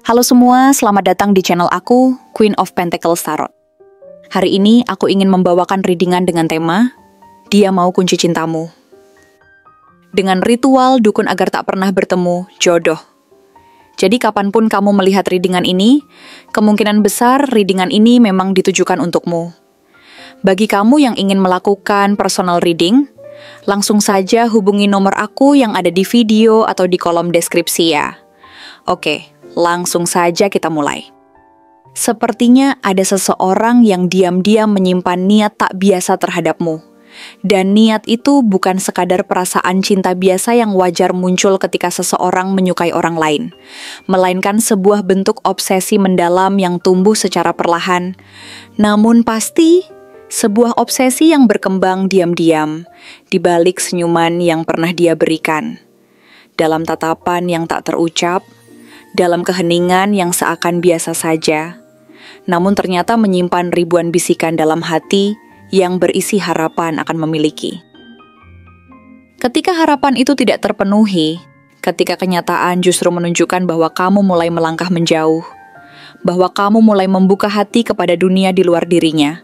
Halo semua, selamat datang di channel aku, Queen of Pentacles Tarot. Hari ini aku ingin membawakan readingan dengan tema Dia Mau Kunci Cintamu. Dengan ritual dukun agar tak pernah bertemu, jodoh. Jadi kapanpun kamu melihat readingan ini, kemungkinan besar readingan ini memang ditujukan untukmu. Bagi kamu yang ingin melakukan personal reading, langsung saja hubungi nomor aku yang ada di video atau di kolom deskripsi ya. Oke, langsung saja kita mulai. Sepertinya ada seseorang yang diam-diam menyimpan niat tak biasa terhadapmu. Dan niat itu bukan sekadar perasaan cinta biasa yang wajar muncul ketika seseorang menyukai orang lain, melainkan sebuah bentuk obsesi mendalam yang tumbuh secara perlahan. Namun pasti, sebuah obsesi yang berkembang diam-diam di balik senyuman yang pernah dia berikan. Dalam tatapan yang tak terucap, dalam keheningan yang seakan biasa saja, namun ternyata menyimpan ribuan bisikan dalam hati yang berisi harapan akan memiliki. Ketika harapan itu tidak terpenuhi, ketika kenyataan justru menunjukkan bahwa kamu mulai melangkah menjauh, bahwa kamu mulai membuka hati kepada dunia di luar dirinya,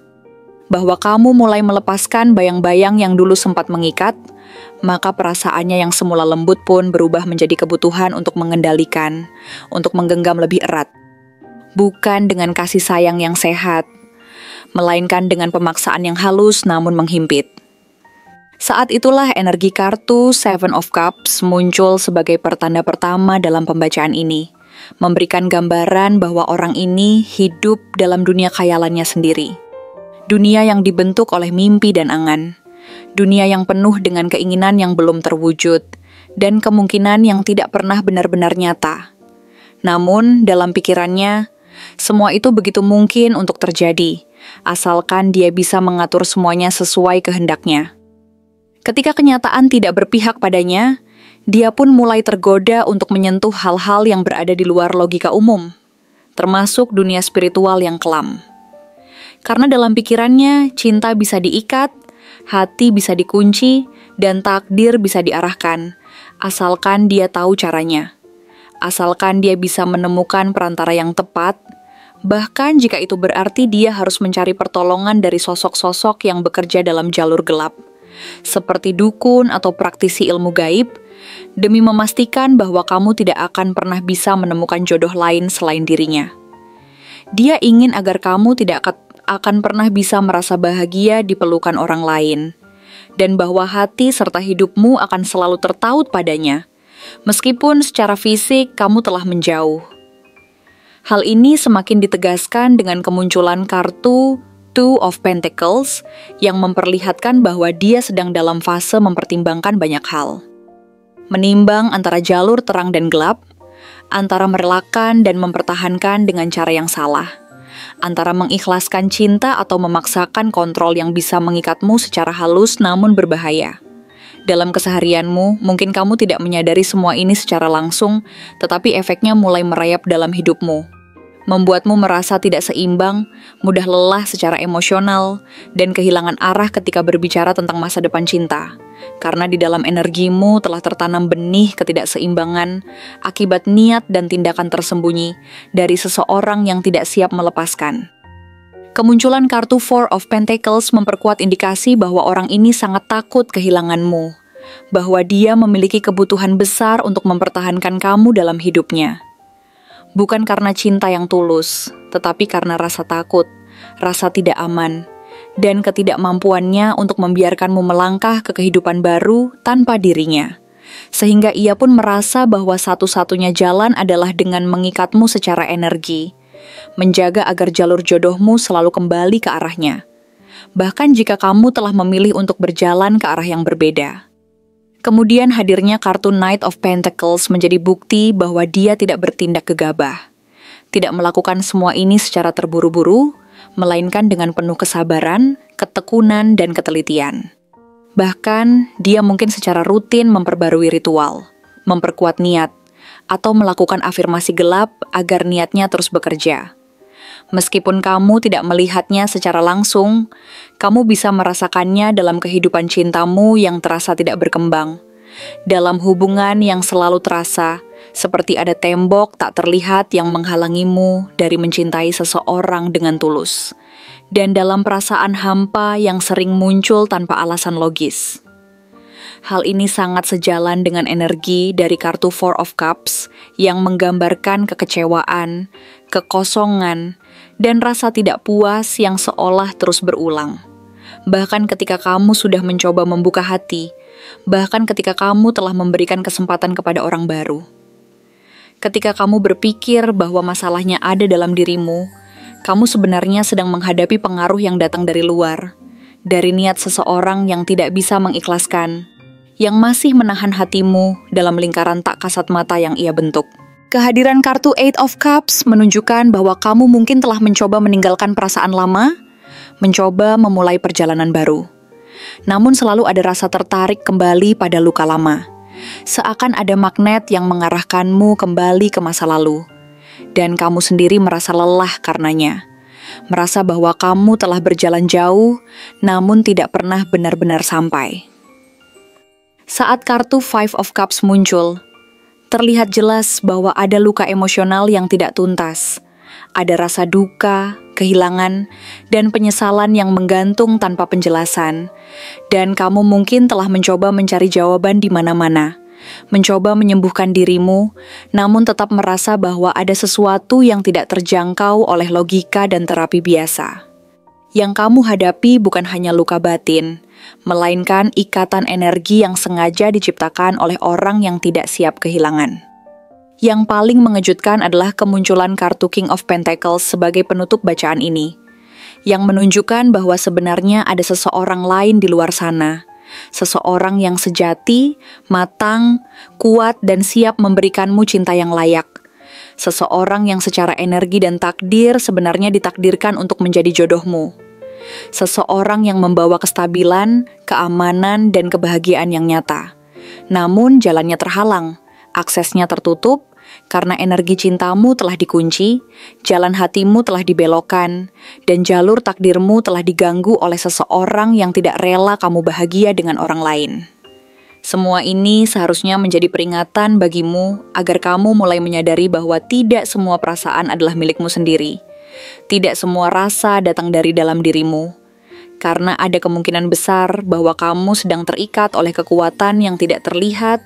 bahwa kamu mulai melepaskan bayang-bayang yang dulu sempat mengikat, maka perasaannya yang semula lembut pun berubah menjadi kebutuhan untuk mengendalikan, untuk menggenggam lebih erat. Bukan dengan kasih sayang yang sehat, melainkan dengan pemaksaan yang halus namun menghimpit. Saat itulah energi kartu Seven of Cups muncul sebagai pertanda pertama dalam pembacaan ini, memberikan gambaran bahwa orang ini hidup dalam dunia khayalannya sendiri. Dunia yang dibentuk oleh mimpi dan angan. Dunia yang penuh dengan keinginan yang belum terwujud, dan kemungkinan yang tidak pernah benar-benar nyata. Namun, dalam pikirannya, semua itu begitu mungkin untuk terjadi, asalkan dia bisa mengatur semuanya sesuai kehendaknya. Ketika kenyataan tidak berpihak padanya, dia pun mulai tergoda untuk menyentuh hal-hal yang berada di luar logika umum, termasuk dunia spiritual yang kelam. Karena dalam pikirannya, cinta bisa diikat, hati bisa dikunci, dan takdir bisa diarahkan, asalkan dia tahu caranya. Asalkan dia bisa menemukan perantara yang tepat, bahkan jika itu berarti dia harus mencari pertolongan dari sosok-sosok yang bekerja dalam jalur gelap, seperti dukun atau praktisi ilmu gaib, demi memastikan bahwa kamu tidak akan pernah bisa menemukan jodoh lain selain dirinya. Dia ingin agar kamu tidak akan pernah bisa merasa bahagia di pelukan orang lain, dan bahwa hati serta hidupmu akan selalu tertaut padanya, meskipun secara fisik kamu telah menjauh. Hal ini semakin ditegaskan dengan kemunculan kartu Two of Pentacles yang memperlihatkan bahwa dia sedang dalam fase mempertimbangkan banyak hal. Menimbang antara jalur terang dan gelap, antara merelakan dan mempertahankan dengan cara yang salah, antara mengikhlaskan cinta atau memaksakan kontrol yang bisa mengikatmu secara halus namun berbahaya. Dalam keseharianmu, mungkin kamu tidak menyadari semua ini secara langsung, tetapi efeknya mulai merayap dalam hidupmu. Membuatmu merasa tidak seimbang, mudah lelah secara emosional, dan kehilangan arah ketika berbicara tentang masa depan cinta. Karena di dalam energimu telah tertanam benih ketidakseimbangan akibat niat dan tindakan tersembunyi dari seseorang yang tidak siap melepaskan. Kemunculan kartu Four of Pentacles memperkuat indikasi bahwa orang ini sangat takut kehilanganmu, bahwa dia memiliki kebutuhan besar untuk mempertahankan kamu dalam hidupnya. Bukan karena cinta yang tulus, tetapi karena rasa takut, rasa tidak aman, dan ketidakmampuannya untuk membiarkanmu melangkah ke kehidupan baru tanpa dirinya. Sehingga ia pun merasa bahwa satu-satunya jalan adalah dengan mengikatmu secara energi, menjaga agar jalur jodohmu selalu kembali ke arahnya. Bahkan jika kamu telah memilih untuk berjalan ke arah yang berbeda. Kemudian hadirnya kartu Knight of Pentacles menjadi bukti bahwa dia tidak bertindak gegabah. Tidak melakukan semua ini secara terburu-buru, melainkan dengan penuh kesabaran, ketekunan, dan ketelitian. Bahkan, dia mungkin secara rutin memperbarui ritual, memperkuat niat, atau melakukan afirmasi gelap agar niatnya terus bekerja. Meskipun kamu tidak melihatnya secara langsung, kamu bisa merasakannya dalam kehidupan cintamu yang terasa tidak berkembang, dalam hubungan yang selalu terasa Seperti ada tembok tak terlihat yang menghalangimu dari mencintai seseorang dengan tulus. Dan dalam perasaan hampa yang sering muncul tanpa alasan logis. Hal ini sangat sejalan dengan energi dari kartu Four of Cups yang menggambarkan kekecewaan, kekosongan, dan rasa tidak puas yang seolah terus berulang. Bahkan ketika kamu sudah mencoba membuka hati, bahkan ketika kamu telah memberikan kesempatan kepada orang baru. Ketika kamu berpikir bahwa masalahnya ada dalam dirimu, kamu sebenarnya sedang menghadapi pengaruh yang datang dari luar, dari niat seseorang yang tidak bisa mengikhlaskan, yang masih menahan hatimu dalam lingkaran tak kasat mata yang ia bentuk. Kehadiran kartu Eight of Cups menunjukkan bahwa kamu mungkin telah mencoba meninggalkan perasaan lama, mencoba memulai perjalanan baru. Namun selalu ada rasa tertarik kembali pada luka lama. Seakan ada magnet yang mengarahkanmu kembali ke masa lalu. Dan kamu sendiri merasa lelah karenanya. Merasa bahwa kamu telah berjalan jauh, namun tidak pernah benar-benar sampai. Saat kartu Five of Cups muncul, terlihat jelas bahwa ada luka emosional yang tidak tuntas. Ada rasa duka, kehilangan, dan penyesalan yang menggantung tanpa penjelasan. Dan kamu mungkin telah mencoba mencari jawaban di mana-mana. Mencoba menyembuhkan dirimu, namun tetap merasa bahwa ada sesuatu yang tidak terjangkau oleh logika dan terapi biasa. Yang kamu hadapi bukan hanya luka batin, melainkan ikatan energi yang sengaja diciptakan oleh orang yang tidak siap kehilangan. Yang paling mengejutkan adalah kemunculan kartu King of Pentacles sebagai penutup bacaan ini, yang menunjukkan bahwa sebenarnya ada seseorang lain di luar sana, seseorang yang sejati, matang, kuat, dan siap memberikanmu cinta yang layak. Seseorang yang secara energi dan takdir sebenarnya ditakdirkan untuk menjadi jodohmu. Seseorang yang membawa kestabilan, keamanan, dan kebahagiaan yang nyata. Namun jalannya terhalang, aksesnya tertutup, karena energi cintamu telah dikunci, jalan hatimu telah dibelokkan, dan jalur takdirmu telah diganggu oleh seseorang yang tidak rela kamu bahagia dengan orang lain. Semua ini seharusnya menjadi peringatan bagimu agar kamu mulai menyadari bahwa tidak semua perasaan adalah milikmu sendiri. Tidak semua rasa datang dari dalam dirimu. Karena ada kemungkinan besar bahwa kamu sedang terikat oleh kekuatan yang tidak terlihat,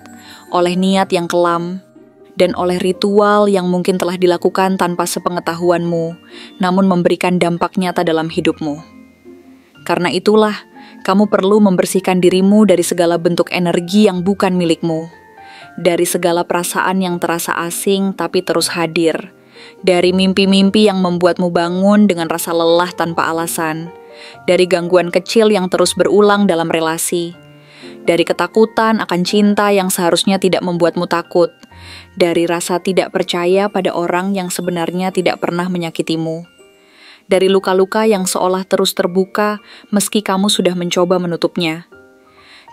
oleh niat yang kelam, dan oleh ritual yang mungkin telah dilakukan tanpa sepengetahuanmu, namun memberikan dampak nyata dalam hidupmu. Karena itulah, kamu perlu membersihkan dirimu dari segala bentuk energi yang bukan milikmu, dari segala perasaan yang terasa asing tapi terus hadir, dari mimpi-mimpi yang membuatmu bangun dengan rasa lelah tanpa alasan, dari gangguan kecil yang terus berulang dalam relasi, dari ketakutan akan cinta yang seharusnya tidak membuatmu takut, dari rasa tidak percaya pada orang yang sebenarnya tidak pernah menyakitimu, dari luka-luka yang seolah terus terbuka meski kamu sudah mencoba menutupnya,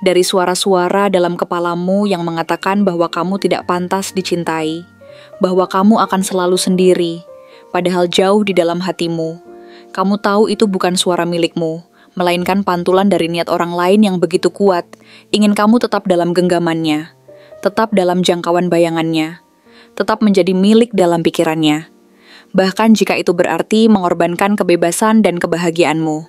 dari suara-suara dalam kepalamu yang mengatakan bahwa kamu tidak pantas dicintai, bahwa kamu akan selalu sendiri, padahal jauh di dalam hatimu, kamu tahu itu bukan suara milikmu, melainkan pantulan dari niat orang lain yang begitu kuat, ingin kamu tetap dalam genggamannya, tetap dalam jangkauan bayangannya, tetap menjadi milik dalam pikirannya. Bahkan jika itu berarti mengorbankan kebebasan dan kebahagiaanmu.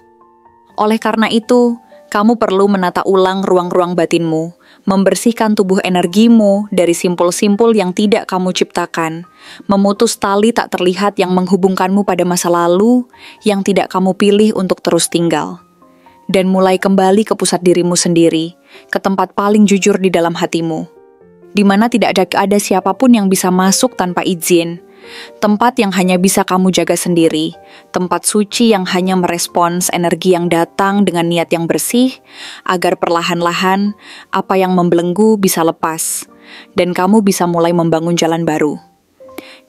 Oleh karena itu, kamu perlu menata ulang ruang-ruang batinmu, membersihkan tubuh energimu dari simpul-simpul yang tidak kamu ciptakan, memutus tali tak terlihat yang menghubungkanmu pada masa lalu yang tidak kamu pilih untuk terus tinggal. Dan mulai kembali ke pusat dirimu sendiri, ke tempat paling jujur di dalam hatimu, di mana tidak ada siapapun yang bisa masuk tanpa izin, tempat yang hanya bisa kamu jaga sendiri, tempat suci yang hanya merespons energi yang datang dengan niat yang bersih, agar perlahan-lahan apa yang membelenggu bisa lepas, dan kamu bisa mulai membangun jalan baru.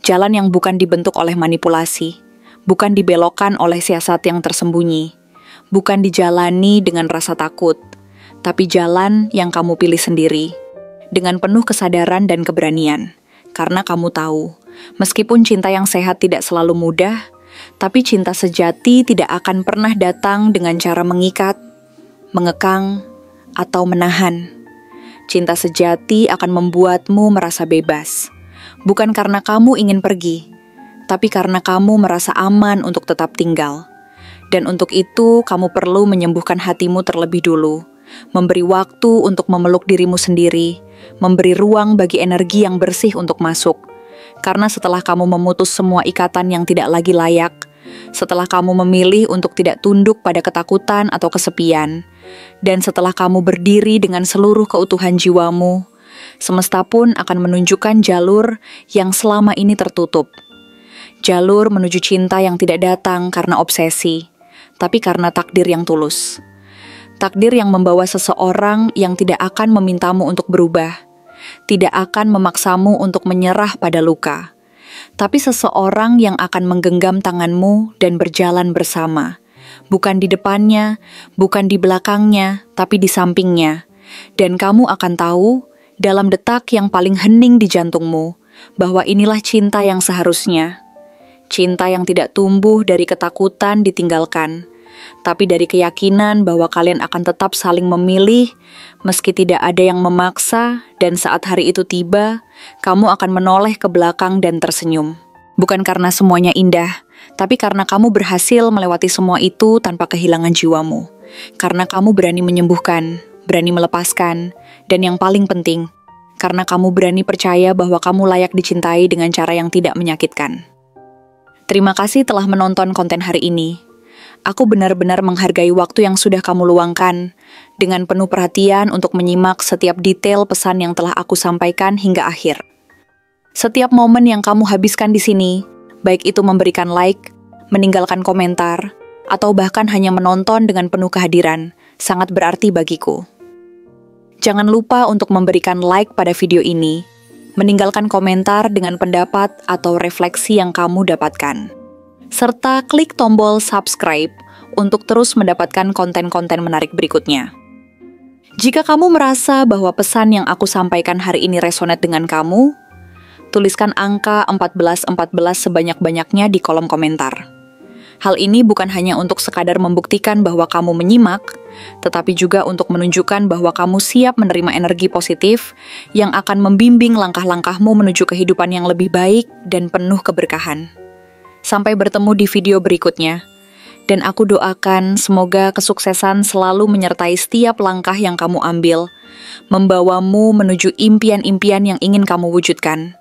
Jalan yang bukan dibentuk oleh manipulasi, bukan dibelokkan oleh siasat yang tersembunyi, bukan dijalani dengan rasa takut, tapi jalan yang kamu pilih sendiri, dengan penuh kesadaran dan keberanian. Karena kamu tahu, meskipun cinta yang sehat tidak selalu mudah, tapi cinta sejati tidak akan pernah datang dengan cara mengikat, mengekang, atau menahan. Cinta sejati akan membuatmu merasa bebas, Bukan karena kamu ingin pergi, tapi karena kamu merasa aman untuk tetap tinggal. Dan untuk itu, kamu perlu menyembuhkan hatimu terlebih dulu, memberi waktu untuk memeluk dirimu sendiri, memberi ruang bagi energi yang bersih untuk masuk. Karena setelah kamu memutus semua ikatan yang tidak lagi layak, setelah kamu memilih untuk tidak tunduk pada ketakutan atau kesepian, dan setelah kamu berdiri dengan seluruh keutuhan jiwamu, semesta pun akan menunjukkan jalur yang selama ini tertutup. Jalur menuju cinta yang tidak datang karena obsesi, tapi karena takdir yang tulus. Takdir yang membawa seseorang yang tidak akan memintamu untuk berubah, tidak akan memaksamu untuk menyerah pada luka, tapi seseorang yang akan menggenggam tanganmu dan berjalan bersama, bukan di depannya, bukan di belakangnya, tapi di sampingnya. Dan kamu akan tahu, dalam detak yang paling hening di jantungmu, bahwa inilah cinta yang seharusnya. Cinta yang tidak tumbuh dari ketakutan ditinggalkan, tapi dari keyakinan bahwa kalian akan tetap saling memilih, meski tidak ada yang memaksa, dan saat hari itu tiba, kamu akan menoleh ke belakang dan tersenyum. Bukan karena semuanya indah, tapi karena kamu berhasil melewati semua itu tanpa kehilangan jiwamu. Karena kamu berani menyembuhkan, berani melepaskan, dan yang paling penting, karena kamu berani percaya bahwa kamu layak dicintai dengan cara yang tidak menyakitkan. Terima kasih telah menonton konten hari ini. Aku benar-benar menghargai waktu yang sudah kamu luangkan, dengan penuh perhatian untuk menyimak setiap detail pesan yang telah aku sampaikan hingga akhir. Setiap momen yang kamu habiskan di sini, baik itu memberikan like, meninggalkan komentar, atau bahkan hanya menonton dengan penuh kehadiran, sangat berarti bagiku. Jangan lupa untuk memberikan like pada video ini, meninggalkan komentar dengan pendapat atau refleksi yang kamu dapatkan, serta klik tombol subscribe untuk terus mendapatkan konten-konten menarik berikutnya. Jika kamu merasa bahwa pesan yang aku sampaikan hari ini resonate dengan kamu, tuliskan angka 1414 sebanyak-banyaknya di kolom komentar. Hal ini bukan hanya untuk sekadar membuktikan bahwa kamu menyimak, tetapi juga untuk menunjukkan bahwa kamu siap menerima energi positif yang akan membimbing langkah-langkahmu menuju kehidupan yang lebih baik dan penuh keberkahan. Sampai bertemu di video berikutnya. Dan aku doakan semoga kesuksesan selalu menyertai setiap langkah yang kamu ambil, membawamu menuju impian-impian yang ingin kamu wujudkan.